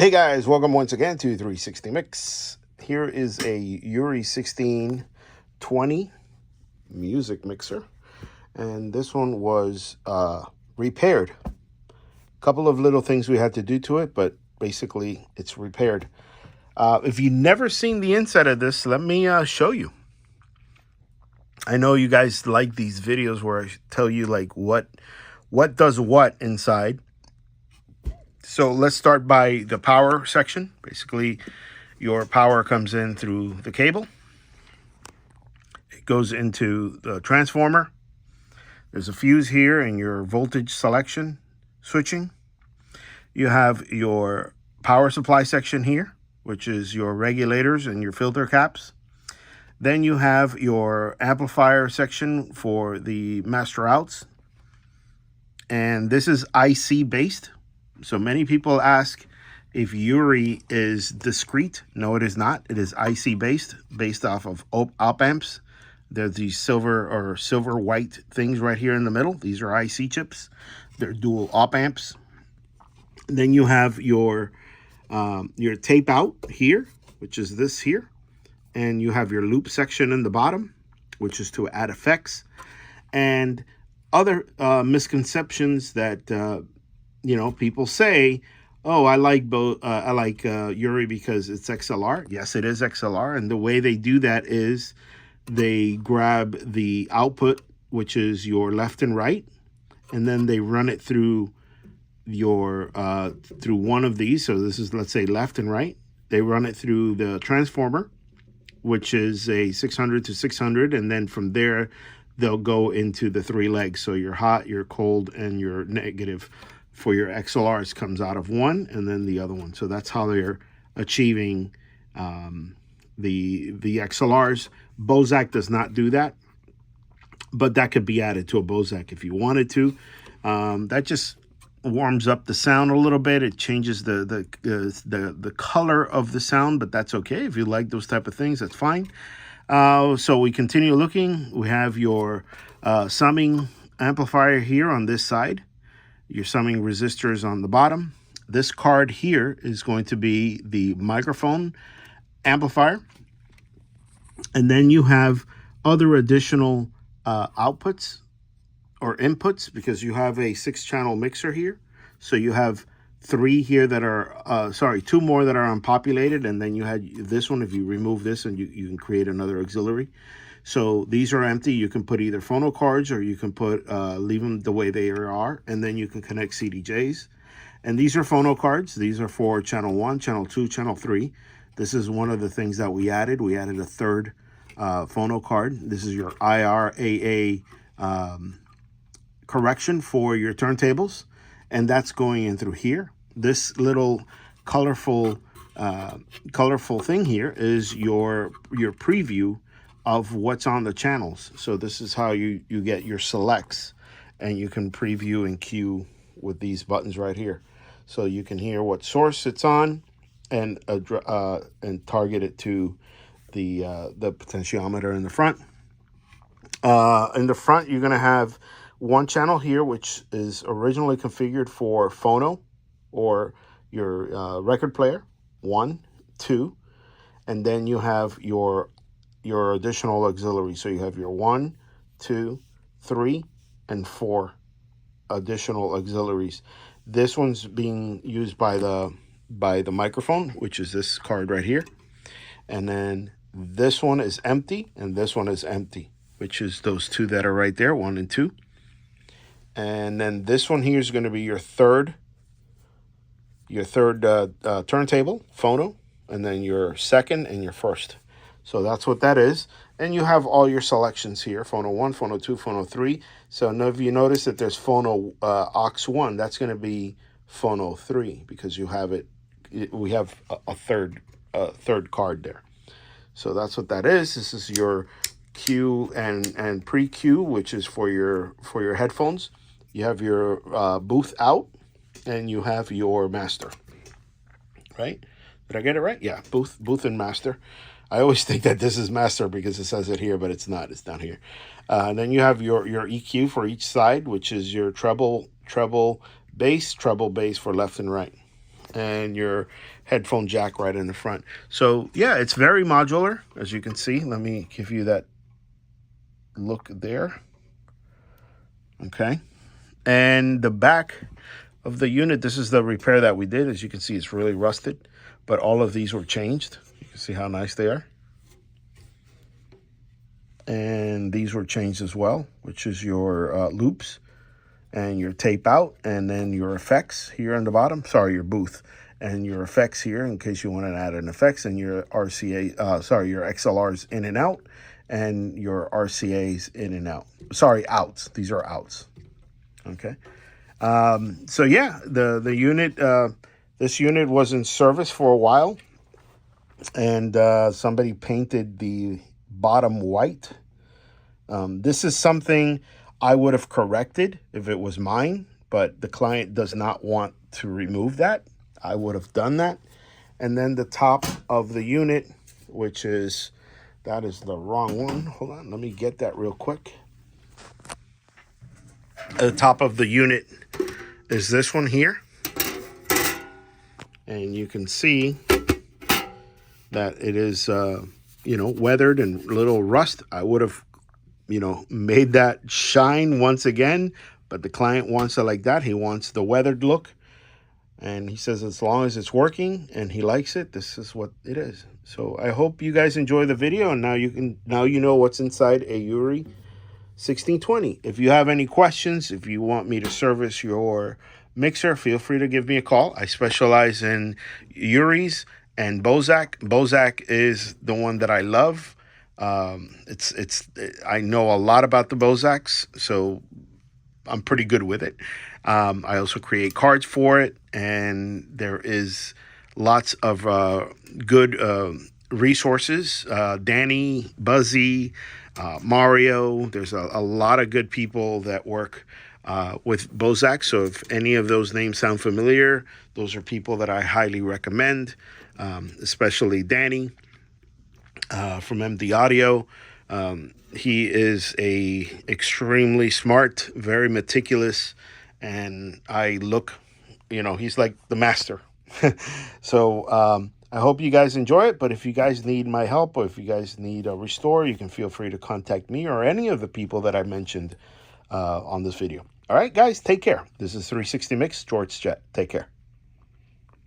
Hey guys, welcome once again to 360 Mix. Here is a UREI 1620 music mixer, and this one was repaired. A couple of little things we had to do to it, but basically it's repaired. If you've never seen the inside of this, let me show you. I know you guys like these videos where I tell you like what does what inside. So let's start by the power section. Basically, your power comes in through the cable. It goes into the transformer. There's a fuse here and your voltage selection switching. You have your power supply section here, which is your regulators and your filter caps. Then you have your amplifier section for the master outs. And this is IC based. So many people ask if UREI is discrete. No, it is not. It is IC based off of op amps. There's these silver or silver white things right here in the middle. These are IC chips. They're dual op amps. Then you have your tape out here, which is this here. And you have your loop section in the bottom, which is to add effects. And other misconceptions that people say, oh, I like both. I like UREI because it's XLR. Yes, it is XLR. And the way they do that is they grab the output, which is your left and right, and then they run it through your through one of these. So this is, let's say, left and right. They run it through the transformer, which is a 600 to 600, and then from there they'll go into the three legs. So your hot, your cold, and your negative for your XLRs comes out of one and then the other one. So that's how they're achieving the XLRs. Bozak does not do that, but that could be added to a Bozak if you wanted to. That just warms up the sound a little bit. It changes the color of the sound, but that's okay. If you like those type of things, that's fine. So we continue looking. We have your summing amplifier here on this side. Your summing resistors on the bottom. This card here is going to be the microphone amplifier. And then you have other additional outputs or inputs, because you have a 6-channel mixer here. So you have 3 here that are, 2 more that are unpopulated. And then you had this one. If you remove this, and you can create another auxiliary. So these are empty. You can put either phono cards, or you can put leave them the way they are, and then you can connect CDJs. And these are phono cards. These are for channel 1, channel 2, channel 3. This is one of the things that we added. We added a third phono card. This is your IRAA correction for your turntables, and that's going in through here. This little colorful thing here is your preview of what's on the channels. So this is how you get your selects, and you can preview and cue with these buttons right here. So you can hear what source it's on, and target it to the potentiometer in the front. In the front, you're gonna have one channel here, which is originally configured for phono or your record player, 1, 2, and then you have your additional auxiliary. So you have your 1, 2, 3, and 4 additional auxiliaries. This one's being used by the microphone, which is this card right here. And then this one is empty, and this one is empty, which is those 2 that are right there, 1 and 2. And then this one here is going to be your third turntable, phono, and then your second and your first. So that's what that is. And you have all your selections here, phono 1, phono 2, phono 3. So now if you notice that there's phono aux 1, that's going to be phono 3, because you have we have a third card there. So that's what that is. This is your cue and pre-cue, which is for your headphones. You have your booth out, and you have your master. Right? Did I get it right? Yeah, booth and master. I always think that this is master because it says it here, but it's not. It's down here. And then you have your EQ for each side, which is your treble bass for left and right. and your headphone jack right in the front. So yeah, it's very modular, as you can see. Let me give you that look there. Okay. And the back of the unit, this is the repair that we did. As you can see, it's really rusted, but all of these were changed. You can see how nice they are. And these were changed as well, which is your loops and your tape out, and then your effects here on the bottom. Sorry, your booth and your effects here in case you want to add an effects, and your RCA, your XLRs in and out, and your RCAs in and out. Sorry, outs. These are outs. Okay. So yeah, the unit, this unit was in service for a while, and somebody painted the bottom white. This is something I would have corrected if it was mine, but the client does not want to remove that. I would have done that. And then the top of the unit, which is, that is the wrong one. Hold on, let me get that real quick. The top of the unit is this one here. And you can see that it is, weathered and a little rust. I would have, made that shine once again, but the client wants it like that. He wants the weathered look. And he says as long as it's working and he likes it, this is what it is. So I hope you guys enjoy the video, and now you know what's inside a UREI 1620. If you have any questions, if you want me to service your mixer, feel free to give me a call. I specialize in UREIs and Bozak. Bozak is the one that I love. I know a lot about the Bozaks, so I'm pretty good with it. I also create cards for it, and there is lots of good resources. Danny, Buzzy, Mario. There's a lot of good people that work with Bozak. So if any of those names sound familiar, those are people that I highly recommend, especially Danny from MD Audio. He is extremely smart, very meticulous, and he's like the master. So I hope you guys enjoy it, but if you guys need my help, or if you guys need a restore, you can feel free to contact me or any of the people that I mentioned on this video. All right, guys, take care. This is 360 Mix, George Jet. Take care.